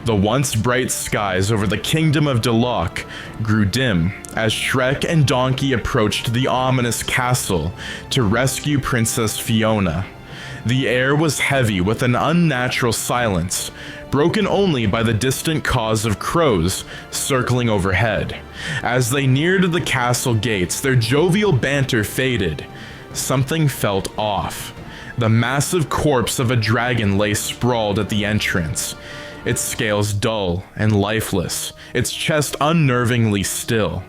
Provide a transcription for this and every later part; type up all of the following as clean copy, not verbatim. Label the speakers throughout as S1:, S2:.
S1: The once bright skies over the kingdom of Duloc grew dim as Shrek and Donkey approached the ominous castle to rescue Princess Fiona. The air was heavy with an unnatural silence, broken only by the distant caws of crows circling overhead. As they neared the castle gates, their jovial banter faded. Something felt off. The massive corpse of a dragon lay sprawled at the entrance, its scales dull and lifeless, its chest unnervingly still.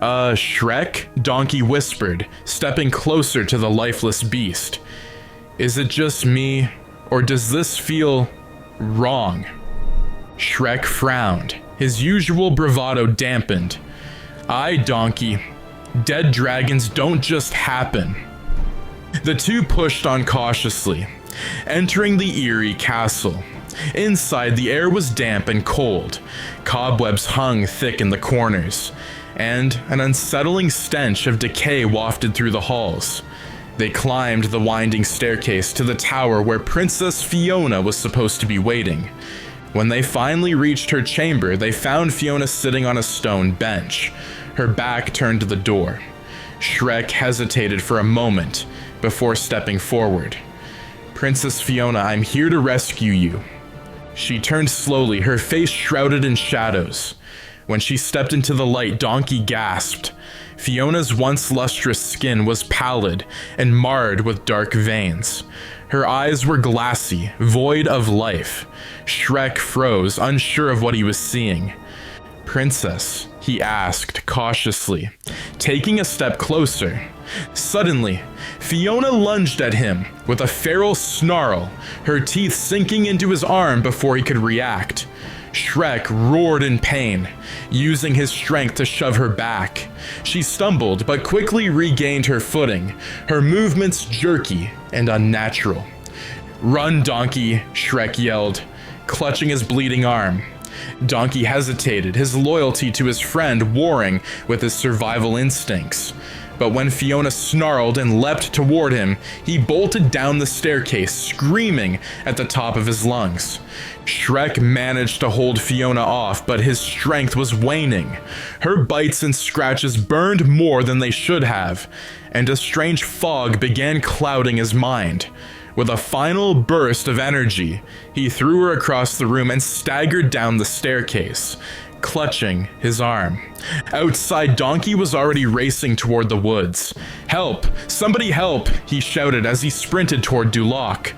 S1: Shrek?" Donkey whispered, stepping closer to the lifeless beast. "Is it just me, or does this feel wrong?" Shrek frowned, his usual bravado dampened. "Aye, Donkey. Dead dragons don't just happen." The two pushed on cautiously, entering the eerie castle. Inside, the air was damp and cold. Cobwebs hung thick in the corners, and an unsettling stench of decay wafted through the halls. They climbed the winding staircase to the tower where Princess Fiona was supposed to be waiting. When they finally reached her chamber, they found Fiona sitting on a stone bench, her back turned to the door. Shrek hesitated for a moment before stepping forward. "Princess Fiona, I'm here to rescue you." She turned slowly, her face shrouded in shadows. When she stepped into the light, Donkey gasped. Fiona's once lustrous skin was pallid and marred with dark veins. Her eyes were glassy, void of life. Shrek froze, unsure of what he was seeing. "Princess?" he asked cautiously, taking a step closer. Suddenly, Fiona lunged at him with a feral snarl, her teeth sinking into his arm before he could react. Shrek roared in pain, using his strength to shove her back. She stumbled, but quickly regained her footing, her movements jerky and unnatural. "Run, Donkey!" Shrek yelled, clutching his bleeding arm. Donkey hesitated, his loyalty to his friend warring with his survival instincts. But when Fiona snarled and leapt toward him, he bolted down the staircase, screaming at the top of his lungs. Shrek managed to hold Fiona off, but his strength was waning. Her bites and scratches burned more than they should have, and a strange fog began clouding his mind. With a final burst of energy, he threw her across the room and staggered down the staircase, clutching his arm. Outside, Donkey was already racing toward the woods. "Help! Somebody help!" he shouted as he sprinted toward Duloc.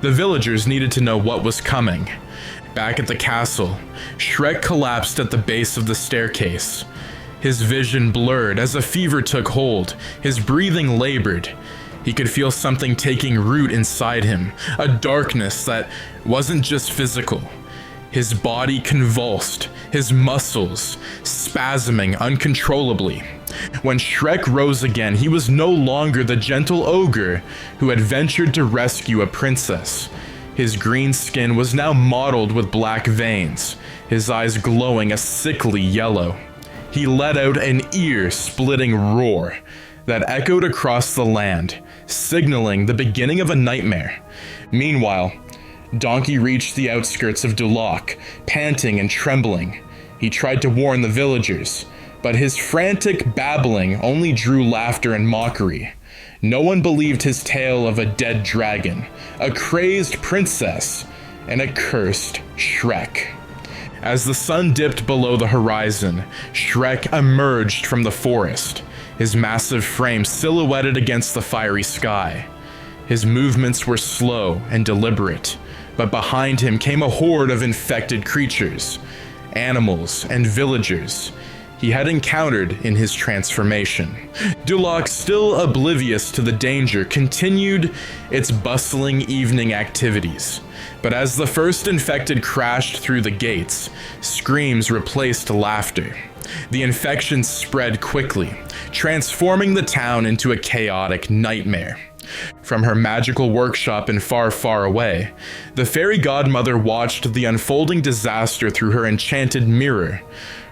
S1: The villagers needed to know what was coming. Back at the castle, Shrek collapsed at the base of the staircase. His vision blurred as a fever took hold, his breathing labored. He could feel something taking root inside him, a darkness that wasn't just physical. His body convulsed, his muscles spasming uncontrollably. When Shrek rose again, he was no longer the gentle ogre who had ventured to rescue a princess. His green skin was now mottled with black veins, his eyes glowing a sickly yellow. He let out an ear-splitting roar that echoed across the land, signaling the beginning of a nightmare. Meanwhile, Donkey reached the outskirts of Duloc, panting and trembling. He tried to warn the villagers, but his frantic babbling only drew laughter and mockery. No one believed his tale of a dead dragon, a crazed princess, and a cursed Shrek. As the sun dipped below the horizon, Shrek emerged from the forest, his massive frame silhouetted against the fiery sky. His movements were slow and deliberate, but behind him came a horde of infected creatures, animals, and villagers he had encountered in his transformation. Duloc, still oblivious to the danger, continued its bustling evening activities. But as the first infected crashed through the gates, screams replaced laughter. The infection spread quickly, transforming the town into a chaotic nightmare. From her magical workshop in far, far away, the Fairy Godmother watched the unfolding disaster through her enchanted mirror.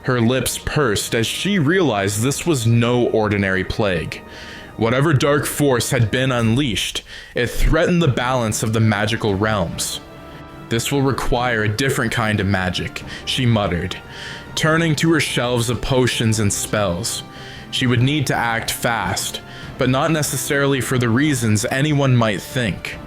S1: Her lips pursed as she realized this was no ordinary plague. Whatever dark force had been unleashed, it threatened the balance of the magical realms. This will require a different kind of magic, she muttered, turning to her shelves of potions and spells. She would need to act fast, but not necessarily for the reasons anyone might think.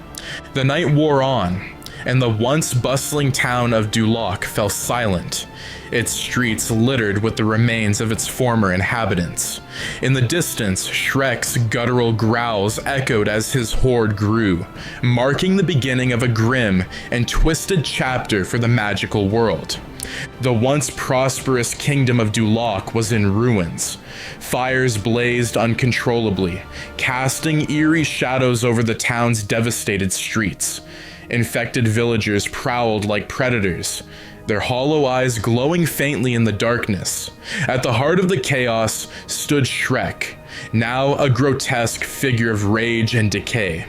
S1: The night wore on, and the once bustling town of Duloc fell silent, its streets littered with the remains of its former inhabitants. In the distance, Shrek's guttural growls echoed as his horde grew, marking the beginning of a grim and twisted chapter for the magical world. The once prosperous kingdom of Duloc was in ruins. Fires blazed uncontrollably, casting eerie shadows over the town's devastated streets. Infected villagers prowled like predators, their hollow eyes glowing faintly in the darkness. At the heart of the chaos stood Shrek, now a grotesque figure of rage and decay.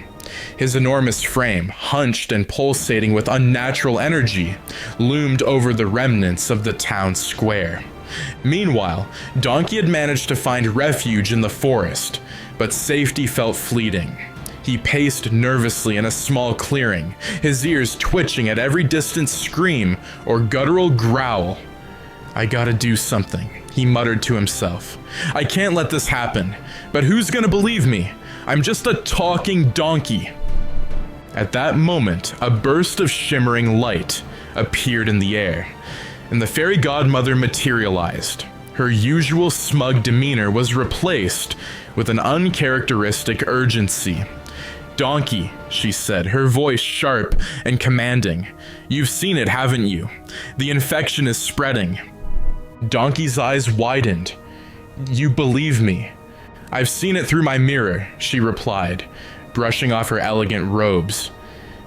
S1: His enormous frame, hunched and pulsating with unnatural energy, loomed over the remnants of the town square. Meanwhile, Donkey had managed to find refuge in the forest, but safety felt fleeting. He paced nervously in a small clearing, his ears twitching at every distant scream or guttural growl. "I gotta do something," he muttered to himself. "I can't let this happen, but who's gonna believe me? I'm just a talking donkey." At that moment, a burst of shimmering light appeared in the air, and the Fairy Godmother materialized. Her usual smug demeanor was replaced with an uncharacteristic urgency. "Donkey," she said, her voice sharp and commanding. "You've seen it, haven't you? The infection is spreading." Donkey's eyes widened. "You believe me?" "I've seen it through my mirror," she replied, brushing off her elegant robes.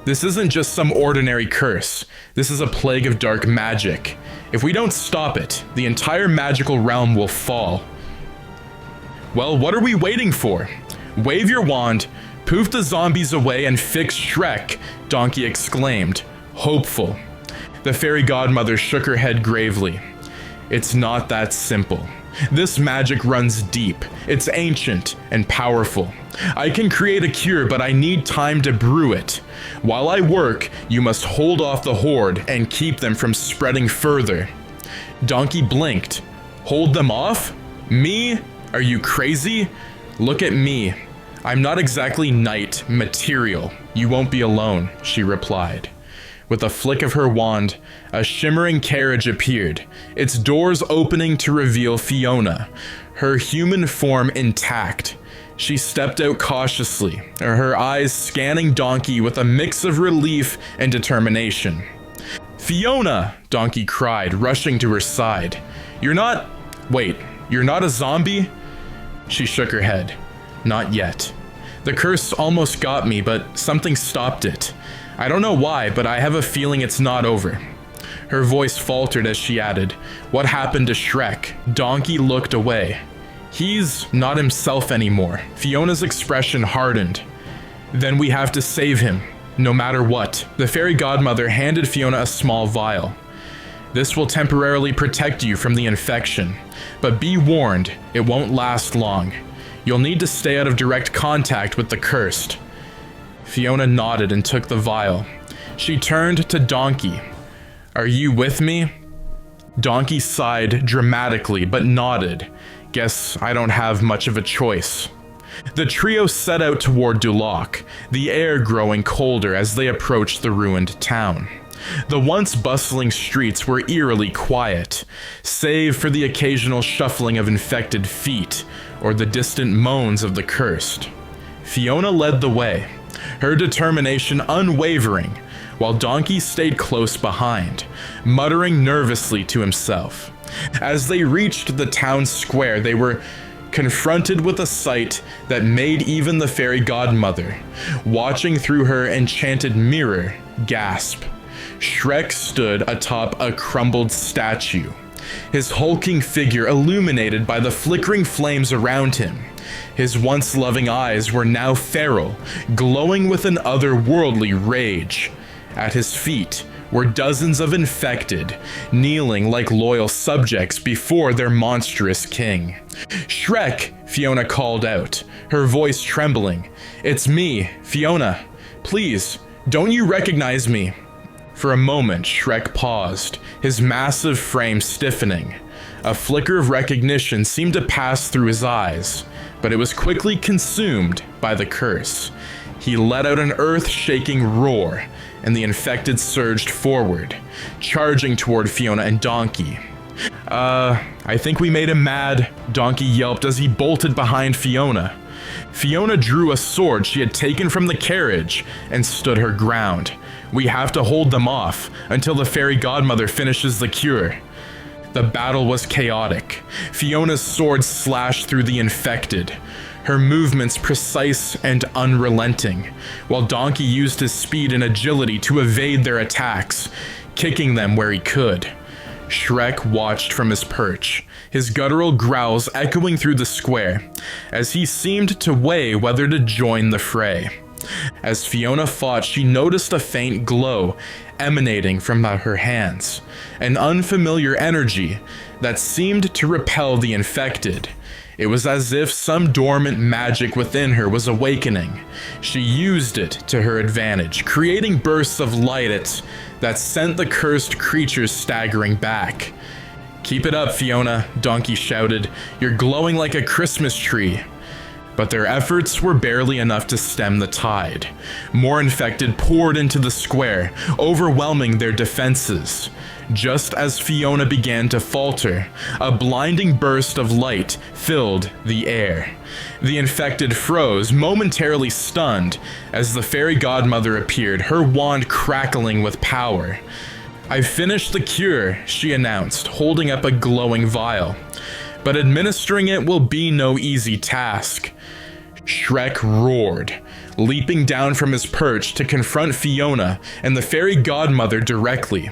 S1: "This isn't just some ordinary curse. This is a plague of dark magic. If we don't stop it, the entire magical realm will fall." "Well, what are we waiting for? Wave your wand, poof the zombies away, and fix Shrek," Donkey exclaimed, hopeful. The Fairy Godmother shook her head gravely. "It's not that simple. This magic runs deep. It's ancient and powerful. I can create a cure, but I need time to brew it. While I work, you must hold off the horde and keep them from spreading further." Donkey blinked. "Hold them off? Me? Are you crazy? Look at me. I'm not exactly knight material. You won't be alone," she replied. With a flick of her wand, a shimmering carriage appeared, its doors opening to reveal Fiona, her human form intact. She stepped out cautiously, her eyes scanning Donkey with a mix of relief and determination. "Fiona!" Donkey cried, rushing to her side. You're not a zombie?" She shook her head. "Not yet. The curse almost got me, but something stopped it. I don't know why, but I have a feeling it's not over." Her voice faltered as she added, "What happened to Shrek?" Donkey looked away. "He's not himself anymore." Fiona's expression hardened. "Then we have to save him, no matter what." The Fairy Godmother handed Fiona a small vial. "This will temporarily protect you from the infection, but be warned, it won't last long. You'll need to stay out of direct contact with the cursed." Fiona nodded and took the vial. She turned to Donkey. "Are you with me?" Donkey sighed dramatically but nodded. "Guess I don't have much of a choice." The trio set out toward Duloc, the air growing colder as they approached the ruined town. The once bustling streets were eerily quiet, save for the occasional shuffling of infected feet or the distant moans of the cursed. Fiona led the way, her determination unwavering, while Donkey stayed close behind, muttering nervously to himself. As they reached the town square, they were confronted with a sight that made even the Fairy Godmother, watching through her enchanted mirror, gasp. Shrek stood atop a crumbled statue, his hulking figure illuminated by the flickering flames around him. His once loving eyes were now feral, glowing with an otherworldly rage. At his feet were dozens of infected, kneeling like loyal subjects before their monstrous king. "Shrek!" Fiona called out, her voice trembling. "It's me, Fiona. Please, don't you recognize me?" For a moment, Shrek paused, his massive frame stiffening. A flicker of recognition seemed to pass through his eyes, but it was quickly consumed by the curse. He let out an earth-shaking roar, and the infected surged forward, charging toward Fiona and Donkey. I think we made him mad," Donkey yelped as he bolted behind Fiona. Fiona drew a sword she had taken from the carriage and stood her ground. "We have to hold them off until the Fairy Godmother finishes the cure." The battle was chaotic. Fiona's sword slashed through the infected, her movements precise and unrelenting, while Donkey used his speed and agility to evade their attacks, kicking them where he could. Shrek watched from his perch, his guttural growls echoing through the square, as he seemed to weigh whether to join the fray. As Fiona fought, she noticed a faint glow emanating from her hands, an unfamiliar energy that seemed to repel the infected. It was as if some dormant magic within her was awakening. She used it to her advantage, creating bursts of light that sent the cursed creatures staggering back. "Keep it up, Fiona," Donkey shouted. "You're glowing like a Christmas tree." But their efforts were barely enough to stem the tide. More infected poured into the square, overwhelming their defenses. Just as Fiona began to falter, a blinding burst of light filled the air. The infected froze, momentarily stunned, as the Fairy Godmother appeared, her wand crackling with power. "I've finished the cure," she announced, holding up a glowing vial. "But administering it will be no easy task." Shrek roared, leaping down from his perch to confront Fiona and the Fairy Godmother directly.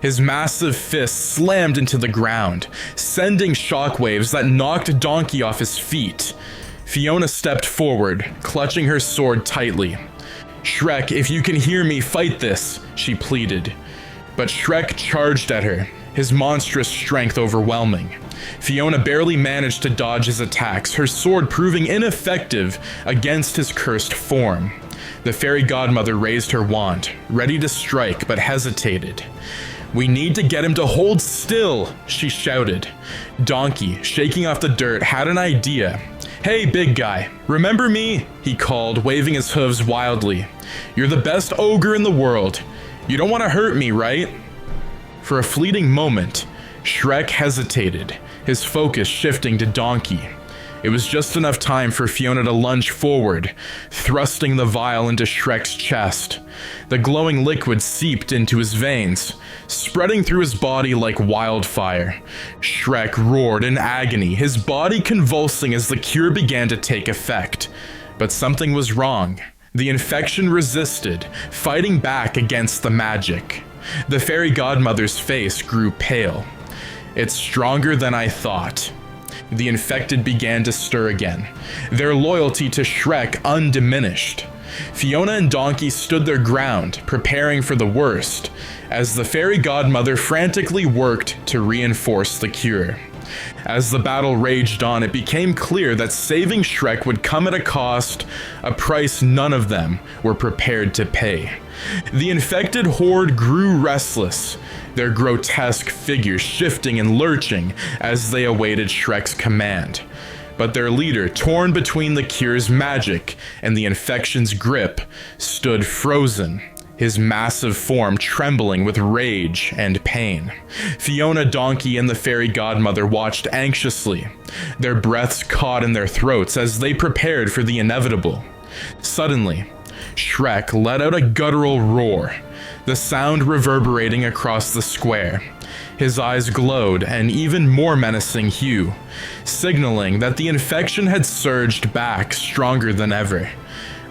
S1: His massive fist slammed into the ground, sending shockwaves that knocked Donkey off his feet. Fiona stepped forward, clutching her sword tightly. "Shrek, if you can hear me, fight this," she pleaded. But Shrek charged at her, his monstrous strength overwhelming. Fiona barely managed to dodge his attacks, her sword proving ineffective against his cursed form. The Fairy Godmother raised her wand, ready to strike, but hesitated. "We need to get him to hold still," she shouted. Donkey, shaking off the dirt, had an idea. "Hey, big guy, remember me?" he called, waving his hooves wildly. "You're the best ogre in the world. You don't want to hurt me, right?" For a fleeting moment, Shrek hesitated, his focus shifting to Donkey. It was just enough time for Fiona to lunge forward, thrusting the vial into Shrek's chest. The glowing liquid seeped into his veins, spreading through his body like wildfire. Shrek roared in agony, his body convulsing as the cure began to take effect. But something was wrong. The infection resisted, fighting back against the magic. The Fairy Godmother's face grew pale. "It's stronger than I thought." The infected began to stir again, their loyalty to Shrek undiminished. Fiona and Donkey stood their ground, preparing for the worst, as the Fairy Godmother frantically worked to reinforce the cure. As the battle raged on, it became clear that saving Shrek would come at a cost, a price none of them were prepared to pay. The infected horde grew restless, their grotesque figures shifting and lurching as they awaited Shrek's command. But their leader, torn between the cure's magic and the infection's grip, stood frozen, his massive form trembling with rage and pain. Fiona, Donkey, and the Fairy Godmother watched anxiously, their breaths caught in their throats as they prepared for the inevitable. Suddenly, Shrek let out a guttural roar, the sound reverberating across the square. His eyes glowed an even more menacing hue, signaling that the infection had surged back stronger than ever.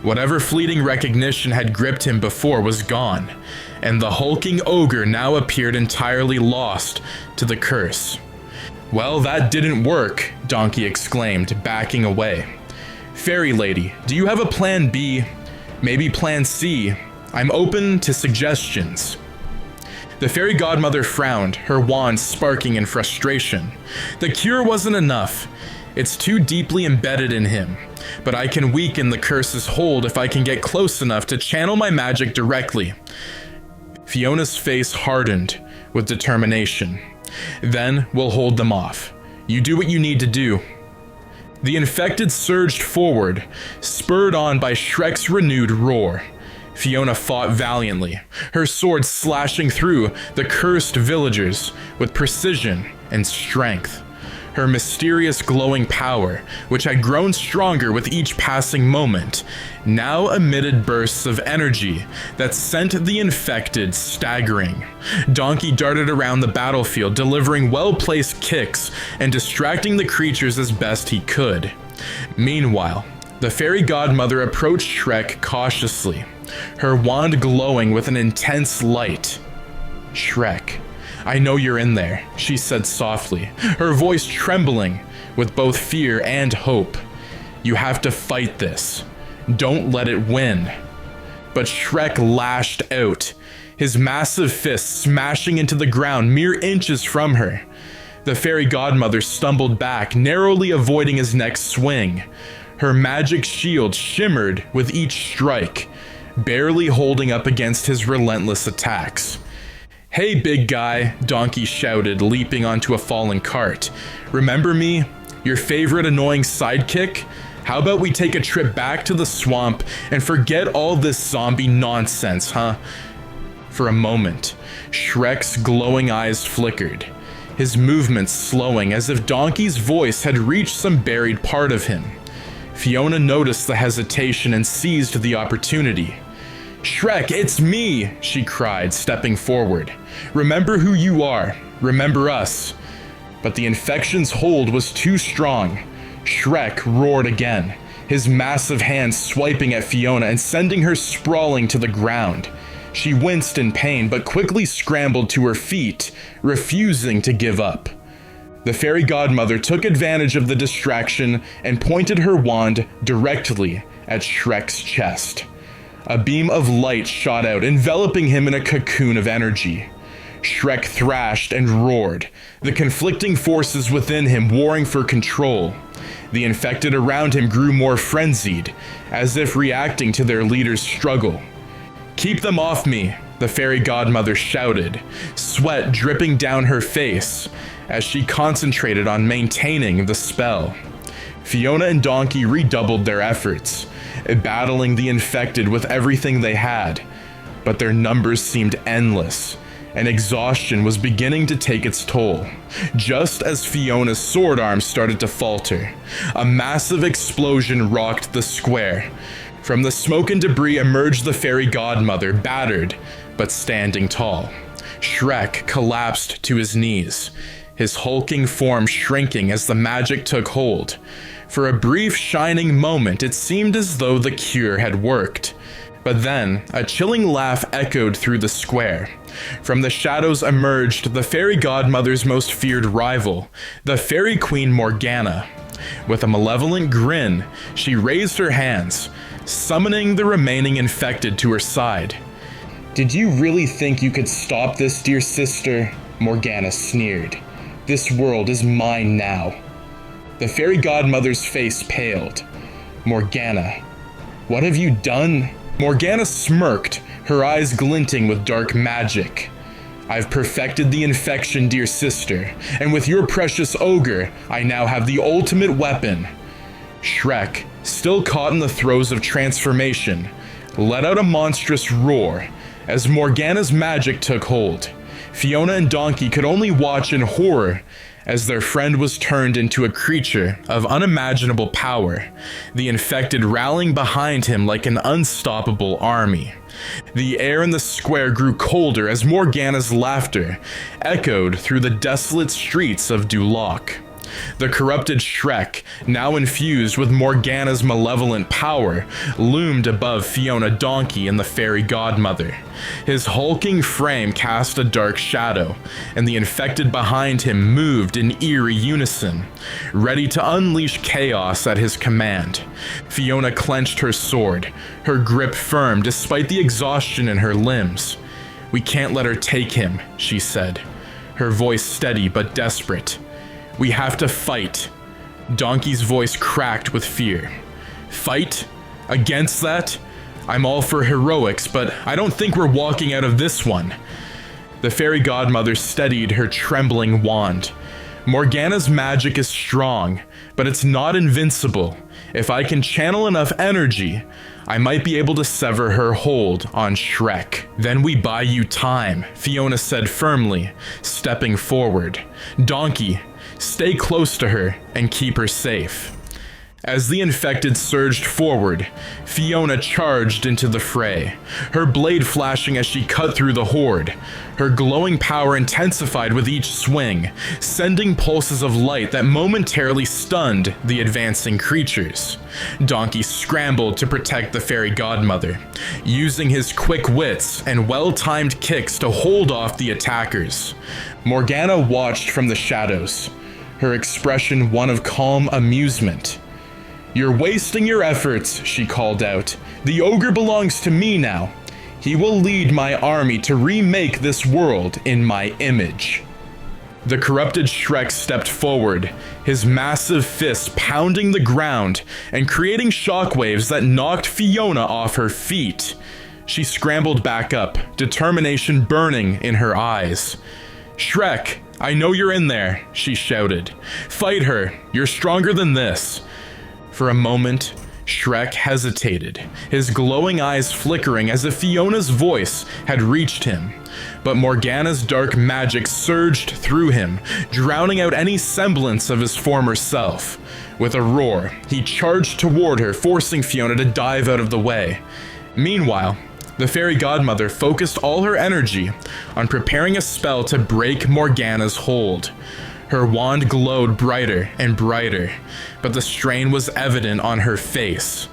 S1: Whatever fleeting recognition had gripped him before was gone, and the hulking ogre now appeared entirely lost to the curse. "Well, that didn't work," Donkey exclaimed, backing away. "Fairy Lady, do you have a plan B? Maybe plan C? I'm open to suggestions." The Fairy Godmother frowned, her wand sparking in frustration. "The cure wasn't enough. It's too deeply embedded in him. But I can weaken the curse's hold if I can get close enough to channel my magic directly." Fiona's face hardened with determination. Then we'll hold them off. You do what you need to do. The infected surged forward, spurred on by Shrek's renewed roar. Fiona fought valiantly, her sword slashing through the cursed villagers with precision and strength. Her mysterious glowing power, which had grown stronger with each passing moment, now emitted bursts of energy that sent the infected staggering. Donkey darted around the battlefield, delivering well-placed kicks and distracting the creatures as best he could. Meanwhile, the Fairy Godmother approached Shrek cautiously, her wand glowing with an intense light. "Shrek, I know you're in there," she said softly, her voice trembling with both fear and hope. "You have to fight this. Don't let it win." But Shrek lashed out, his massive fist smashing into the ground mere inches from her. The Fairy Godmother stumbled back, narrowly avoiding his next swing. Her magic shield shimmered with each strike, barely holding up against his relentless attacks. "Hey, big guy," Donkey shouted, leaping onto a fallen cart. "Remember me? Your favorite annoying sidekick? How about we take a trip back to the swamp and forget all this zombie nonsense, huh?" For a moment, Shrek's glowing eyes flickered, his movements slowing as if Donkey's voice had reached some buried part of him. Fiona noticed the hesitation and seized the opportunity. "Shrek, it's me!" she cried, stepping forward. "Remember who you are. Remember us." But the infection's hold was too strong. Shrek roared again, his massive hands swiping at Fiona and sending her sprawling to the ground. She winced in pain, but quickly scrambled to her feet, refusing to give up. The Fairy Godmother took advantage of the distraction and pointed her wand directly at Shrek's chest. A beam of light shot out, enveloping him in a cocoon of energy. Shrek thrashed and roared, the conflicting forces within him warring for control. The infected around him grew more frenzied, as if reacting to their leader's struggle. "Keep them off me," the Fairy Godmother shouted, sweat dripping down her face as she concentrated on maintaining the spell. Fiona and Donkey redoubled their efforts, battling the infected with everything they had, but their numbers seemed endless, and exhaustion was beginning to take its toll. Just as Fiona's sword arm started to falter, a massive explosion rocked the square. From the smoke and debris emerged the Fairy Godmother, battered but standing tall. Shrek collapsed to his knees, his hulking form shrinking as the magic took hold. For a brief shining moment, it seemed as though the cure had worked. But then, a chilling laugh echoed through the square. From the shadows emerged the Fairy Godmother's most feared rival, the Fairy Queen Morgana. With a malevolent grin, she raised her hands, summoning the remaining infected to her side. "Did you really think you could stop this, dear sister?" Morgana sneered. "This world is mine now." The Fairy Godmother's face paled. "Morgana, what have you done?" Morgana smirked, her eyes glinting with dark magic. "I've perfected the infection, dear sister, and with your precious ogre, I now have the ultimate weapon." Shrek, still caught in the throes of transformation, let out a monstrous roar as Morgana's magic took hold. Fiona and Donkey could only watch in horror as their friend was turned into a creature of unimaginable power, the infected rallying behind him like an unstoppable army. The air in the square grew colder as Morgana's laughter echoed through the desolate streets of Duloc. The corrupted Shrek, now infused with Morgana's malevolent power, loomed above Fiona, Donkey, and the Fairy Godmother. His hulking frame cast a dark shadow, and the infected behind him moved in eerie unison, ready to unleash chaos at his command. Fiona clenched her sword, her grip firm despite the exhaustion in her limbs. "We can't let her take him," she said, her voice steady but desperate. "We have to fight." Donkey's voice cracked with fear. "Fight? Against that? I'm all for heroics, but I don't think we're walking out of this one. The fairy godmother steadied her trembling wand. Morgana's magic is strong, but it's not invincible. If I can channel enough energy, I might be able to sever her hold on Shrek. Then we buy you time, Fiona said firmly, stepping forward. Donkey, stay close to her and keep her safe. As the infected surged forward, Fiona charged into the fray, her blade flashing as she cut through the horde. Her glowing power intensified with each swing, sending pulses of light that momentarily stunned the advancing creatures. Donkey scrambled to protect the fairy godmother, using his quick wits and well-timed kicks to hold off the attackers. Morgana watched from the shadows, her expression one of calm amusement. "You're wasting your efforts," she called out. "The ogre belongs to me now. He will lead my army to remake this world in my image." The corrupted Shrek stepped forward, his massive fists pounding the ground and creating shockwaves that knocked Fiona off her feet. She scrambled back up, determination burning in her eyes. "Shrek, I know you're in there," she shouted. "Fight her. You're stronger than this." For a moment, Shrek hesitated, his glowing eyes flickering as if Fiona's voice had reached him. But Morgana's dark magic surged through him, drowning out any semblance of his former self. With a roar, he charged toward her, forcing Fiona to dive out of the way. Meanwhile, the fairy godmother focused all her energy on preparing a spell to break Morgana's hold. Her wand glowed brighter and brighter, but the strain was evident on her face.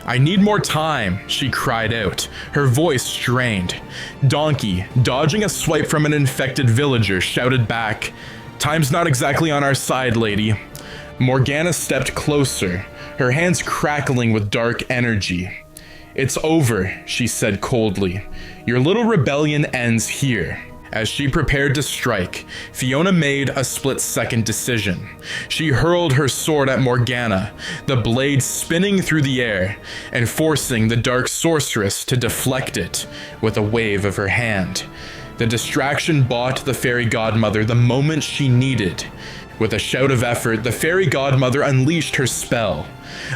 S1: "I need more time," she cried out, her voice strained. Donkey, dodging a swipe from an infected villager, shouted back, "Time's not exactly on our side, lady." Morgana stepped closer, her hands crackling with dark energy. "It's over," she said coldly. "Your little rebellion ends here." As she prepared to strike, Fiona made a split-second decision. She hurled her sword at Morgana, the blade spinning through the air and forcing the dark sorceress to deflect it with a wave of her hand. The distraction bought the fairy godmother the moment she needed. With a shout of effort, the fairy godmother unleashed her spell.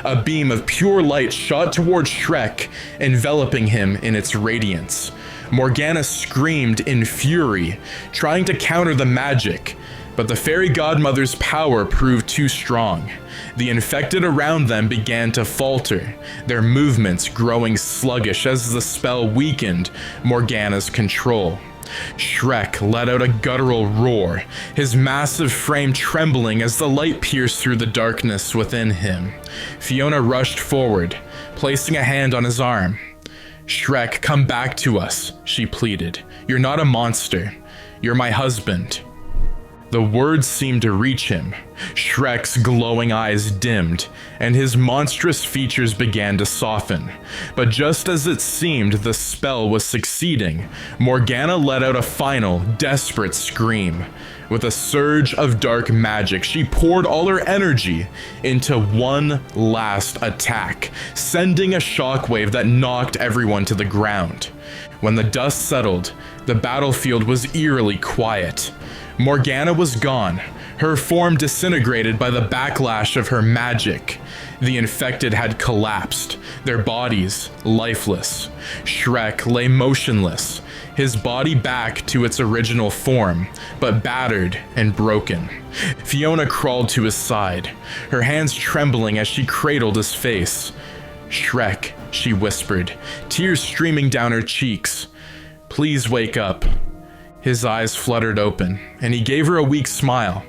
S1: A beam of pure light shot towards Shrek, enveloping him in its radiance. Morgana screamed in fury, trying to counter the magic, but the fairy godmother's power proved too strong. The infected around them began to falter, their movements growing sluggish as the spell weakened Morgana's control. Shrek let out a guttural roar, his massive frame trembling as the light pierced through the darkness within him. Fiona rushed forward, placing a hand on his arm. "Shrek, come back to us," she pleaded. "You're not a monster. You're my husband." The words seemed to reach him. Shrek's glowing eyes dimmed, and his monstrous features began to soften. But just as it seemed the spell was succeeding, Morgana let out a final, desperate scream. With a surge of dark magic, she poured all her energy into one last attack, sending a shockwave that knocked everyone to the ground. When the dust settled, the battlefield was eerily quiet. Morgana was gone, her form disintegrated by the backlash of her magic. The infected had collapsed, their bodies lifeless. Shrek lay motionless, his body back to its original form, but battered and broken. Fiona crawled to his side, her hands trembling as she cradled his face. "Shrek," she whispered, tears streaming down her cheeks. "Please wake up." His eyes fluttered open, and he gave her a weak smile.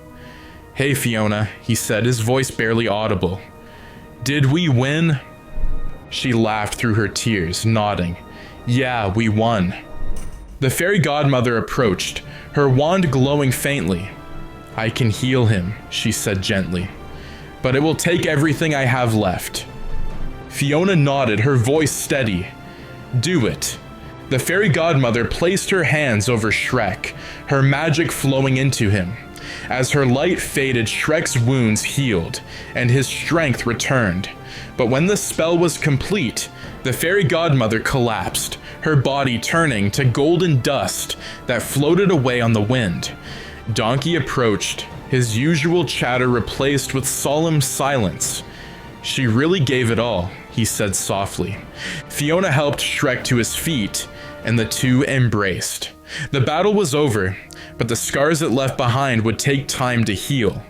S1: "Hey, Fiona," he said, his voice barely audible. "Did we win?" She laughed through her tears, nodding. "Yeah, we won." The fairy godmother approached, her wand glowing faintly. "I can heal him," she said gently, "but it will take everything I have left." Fiona nodded, her voice steady. "Do it." The fairy godmother placed her hands over Shrek, her magic flowing into him. As her light faded, Shrek's wounds healed, and his strength returned. But when the spell was complete, The Fairy Godmother collapsed, her body turning to golden dust that floated away on the wind. Donkey approached, his usual chatter replaced with solemn silence. "She really gave it all," he said softly. Fiona helped Shrek to his feet, and the two embraced. The battle was over, but the scars it left behind would take time to heal.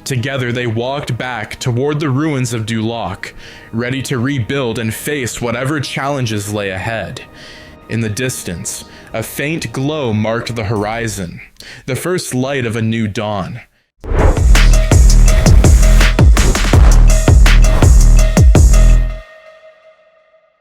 S1: Together they walked back toward the ruins of Duloc, ready to rebuild and face whatever challenges lay ahead. In the distance, a faint glow marked the horizon, the first light of a new dawn.